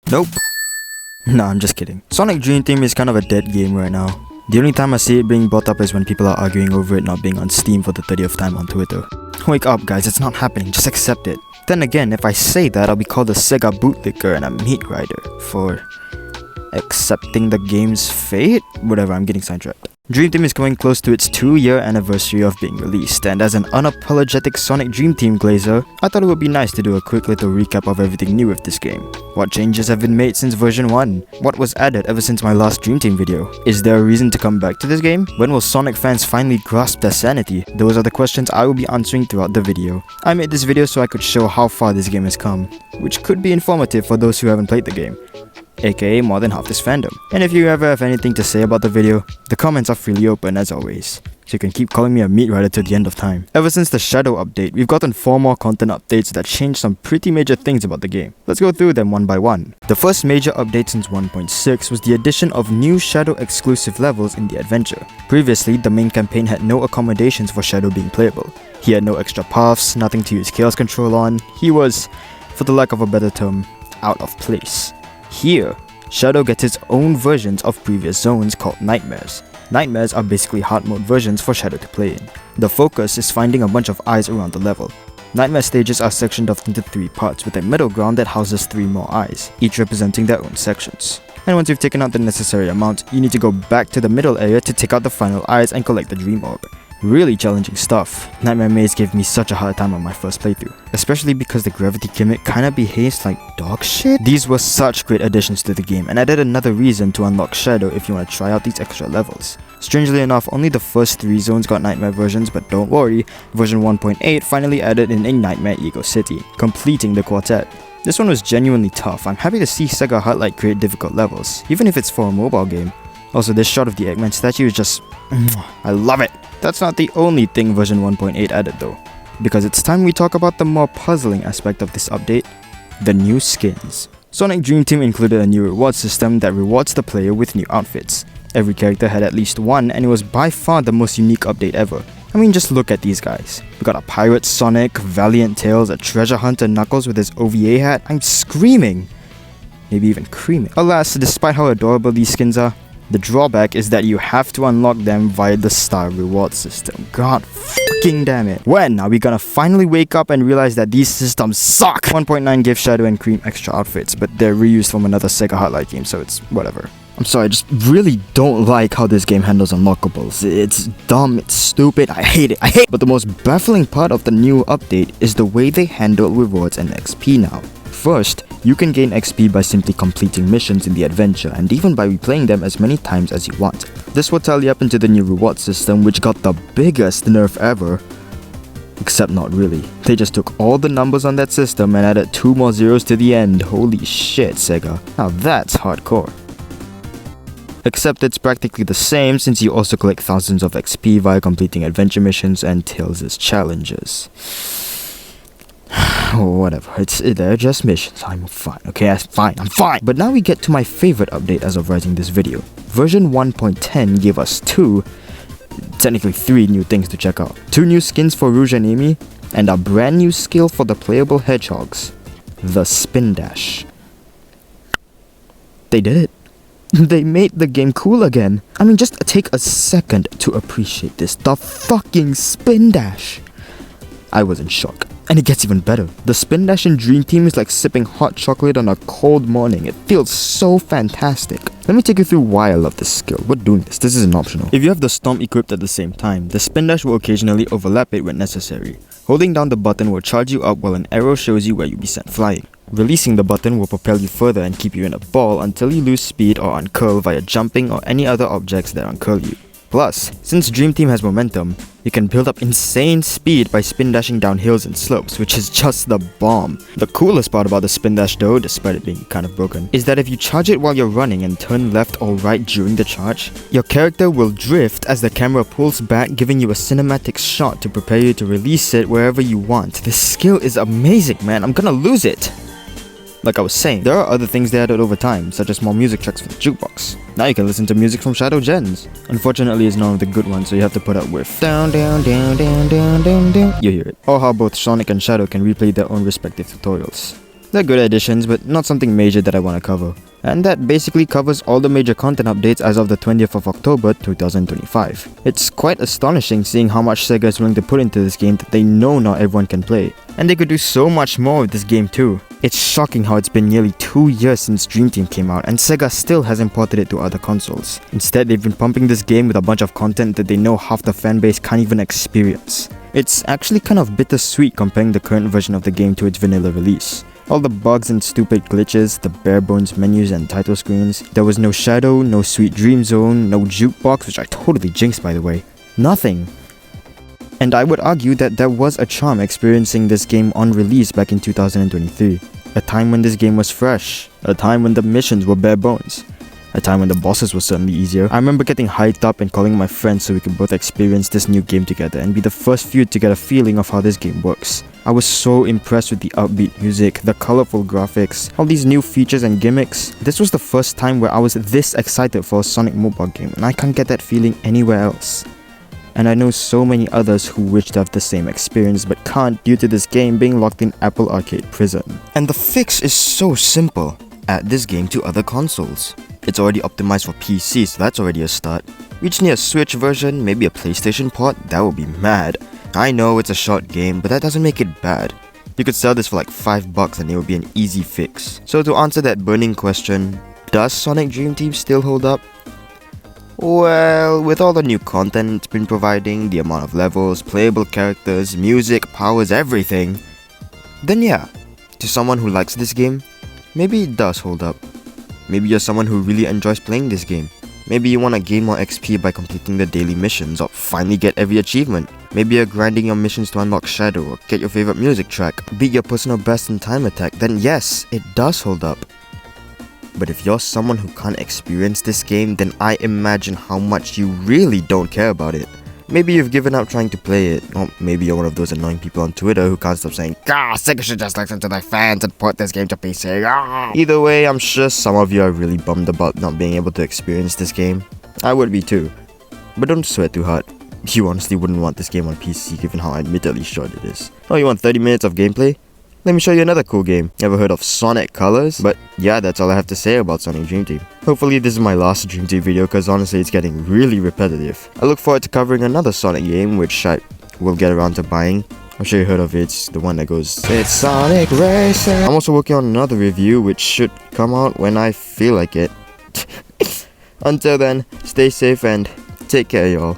Nope. Nah, I'm just kidding. Sonic Dream Team is kind of a dead game right now. The only time I see it being brought up is when people are arguing over it not being on Steam for the 30th time on Twitter. Wake up guys, it's not happening, just accept it. Then again, if I say that, I'll be called a SEGA bootlicker and a meat rider for accepting the game's fate? Whatever, I'm getting sidetracked. Dream Team is coming close to its 2-year anniversary of being released, and as an unapologetic Sonic Dream Team glazer, I thought it would be nice to do a quick little recap of everything new with this game. What changes have been made since version 1? What was added ever since my last Dream Team video? Is there a reason to come back to this game? When will Sonic fans finally grasp their sanity? Those are the questions I will be answering throughout the video. I made this video so I could show how far this game has come, which could be informative for those who haven't played the game, aka more than half this fandom. And if you ever have anything to say about the video, the comments are freely open as always, so you can keep calling me a meat rider to the end of time. Ever since the Shadow update, we've gotten 4 more content updates that changed some pretty major things about the game. Let's go through them one by one. The first major update since 1.6 was the addition of new Shadow exclusive levels in the adventure. Previously, the main campaign had no accommodations for Shadow being playable. He had no extra paths, nothing to use Chaos Control on. He was, for the lack of a better term, out of place. Here, Shadow gets its own versions of previous zones called Nightmares. Nightmares are basically hard mode versions for Shadow to play in. The focus is finding a bunch of eyes around the level. Nightmare stages are sectioned off into 3 parts with a middle ground that houses 3 more eyes, each representing their own sections. And once you've taken out the necessary amount, you need to go back to the middle area to take out the final eyes and collect the Dream Orb. Really challenging stuff. Nightmare Maze gave me such a hard time on my first playthrough, especially because the gravity gimmick kinda behaves like dog shit. These were such great additions to the game and added another reason to unlock Shadow if you want to try out these extra levels. Strangely enough, only the first 3 zones got Nightmare versions, but don't worry, version 1.8 finally added in a Nightmare Ego City, completing the quartet. This one was genuinely tough. I'm happy to see SEGA Heartlight create difficult levels, even if it's for a mobile game. Also, this shot of the Eggman statue is just... I love it! That's not the only thing version 1.8 added though, because it's time we talk about the more puzzling aspect of this update, the new skins. Sonic Dream Team included a new reward system that rewards the player with new outfits. Every character had at least one, and it was by far the most unique update ever. I mean, just look at these guys. We got a pirate Sonic, Valiant Tails, a treasure hunter Knuckles with his OVA hat. I'm screaming! Maybe even creaming. Alas, despite how adorable these skins are, the drawback is that you have to unlock them via the star reward system. God fucking damn it. When are we gonna finally wake up and realize that these systems suck? 1.9 gave Shadow and Cream extra outfits, but they're reused from another SEGA Heartlight game, so it's whatever. I'm sorry, I just really don't like how this game handles unlockables. It's dumb, it's stupid, I hate it, But the most baffling part of the new update is the way they handle rewards and XP now. First, you can gain XP by simply completing missions in the adventure and even by replaying them as many times as you want. This will tally up into the new reward system, which got the biggest nerf ever. Except not really. They just took all the numbers on that system and added 2 more zeros to the end. Holy shit, SEGA. Now that's hardcore. Except it's practically the same since you also collect thousands of XP via completing adventure missions and Tails' challenges. Whatever, they're just missions. I'm fine, okay, I'm fine. But now we get to my favorite update as of writing this video. Version 1.10 gave us 2, technically 3 new things to check out. 2 new skins for Rouge and Amy, and a brand new skill for the playable Hedgehogs, the Spin Dash. They did it. They made the game cool again. I mean, just take a second to appreciate this. The fucking Spin Dash. I was in shock. And it gets even better. The Spin Dash in Dream Team is like sipping hot chocolate on a cold morning. It feels so fantastic. Let me take you through why I love this skill. We're doing this. This isn't optional. If you have the Storm equipped at the same time, the Spin Dash will occasionally overlap it when necessary. Holding down the button will charge you up while an arrow shows you where you'll be sent flying. Releasing the button will propel you further and keep you in a ball until you lose speed or uncurl via jumping or any other objects that uncurl you. Plus, since Dream Team has momentum, you can build up insane speed by spin dashing down hills and slopes, which is just the bomb. The coolest part about the spin dash though, despite it being kind of broken, is that if you charge it while you're running and turn left or right during the charge, your character will drift as the camera pulls back, giving you a cinematic shot to prepare you to release it wherever you want. This skill is amazing, man. I'm gonna lose it. Like I was saying, there are other things they added over time, such as more music tracks for the jukebox. Now you can listen to music from Shadow Gens. Unfortunately, it's none of the good ones, so you have to put up with down, down, down, down, down, down, down. You hear it. Or how both Sonic and Shadow can replay their own respective tutorials. They're good additions, but not something major that I want to cover. And that basically covers all the major content updates as of the 20th of October 2025. It's quite astonishing seeing how much SEGA is willing to put into this game that they know not everyone can play. And they could do so much more with this game too. It's shocking how it's been nearly 2 years since Dream Team came out and SEGA still hasn't ported it to other consoles. Instead, they've been pumping this game with a bunch of content that they know half the fanbase can't even experience. It's actually kind of bittersweet comparing the current version of the game to its vanilla release. All the bugs and stupid glitches, the bare bones menus and title screens, there was no shadow, no sweet dream zone, no jukebox, which I totally jinxed by the way. Nothing. And I would argue that there was a charm experiencing this game on release back in 2023. A time when this game was fresh, a time when the missions were bare bones, a time when the bosses were certainly easier. I remember getting hyped up and calling my friends so we could both experience this new game together and be the first few to get a feeling of how this game works. I was so impressed with the upbeat music, the colorful graphics, all these new features and gimmicks. This was the first time where I was this excited for a Sonic mobile game, and I can't get that feeling anywhere else. And I know so many others who wish to have the same experience but can't due to this game being locked in Apple Arcade prison. And the fix is so simple. Add this game to other consoles. It's already optimized for PC, so that's already a start. We just need a Switch version, maybe a PlayStation port, that would be mad. I know it's a short game, but that doesn't make it bad. You could sell this for like $5 and it would be an easy fix. So to answer that burning question, does Sonic Dream Team still hold up? Well, with all the new content it's been providing, the amount of levels, playable characters, music, powers, everything, then yeah, to someone who likes this game, maybe it does hold up. Maybe you're someone who really enjoys playing this game. Maybe you want to gain more XP by completing the daily missions or finally get every achievement. Maybe you're grinding your missions to unlock Shadow or get your favorite music track, beat your personal best in time attack, then yes, it does hold up. But if you're someone who can't experience this game, then I imagine how much you really don't care about it. Maybe you've given up trying to play it, or maybe you're one of those annoying people on Twitter who can't stop saying, SEGA should just listen to their fans and port this game to PC. Either way, I'm sure some of you are really bummed about not being able to experience this game. I would be too. But don't sweat too hard. You honestly wouldn't want this game on PC given how admittedly short it is. Oh, you want 30 minutes of gameplay? Let me show you another cool game. Ever heard of Sonic Colors? But yeah, that's all I have to say about Sonic Dream Team. Hopefully this is my last Dream Team video because honestly it's getting really repetitive. I look forward to covering another Sonic game which I will get around to buying. I'm sure you heard of it, it's the one that goes, it's Sonic Racing. I'm also working on another review which should come out when I feel like it. Until then, stay safe and take care y'all.